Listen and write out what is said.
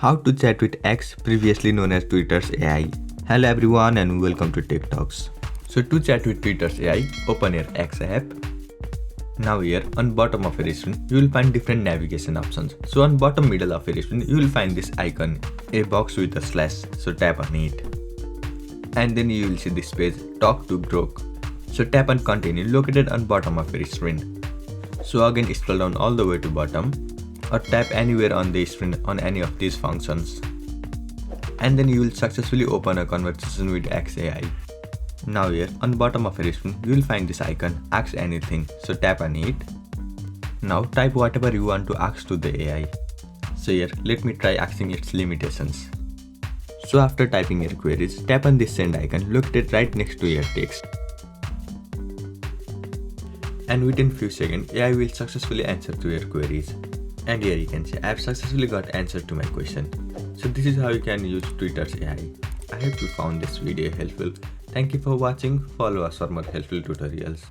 How to chat with X, previously known as Twitter's AI. Hello everyone and welcome to Tech Talks. So to chat with Twitter's AI, open your X app. Now here on bottom of your screen, you will find different navigation options. So on bottom middle of your screen, you will find this icon, a box with a slash. So tap on it. And then you will see this page, Talk to Grok. So tap on continue located on bottom of your screen. So again scroll down all the way to bottom or tap anywhere on the screen on any of these functions. And then you will successfully open a conversation with XAI. Now here on bottom of your screen, you will find this icon, Ask Anything. So tap on it. Now type whatever you want to ask to the AI. So here, let me try asking its limitations. So after typing your queries, tap on this send icon located right next to your text. And within few seconds, AI will successfully answer to your queries. And here you can see I have successfully got answer to my question. So this is how you can use Twitter's AI. I hope you found this video helpful. Thank you for watching. Follow us for more helpful tutorials.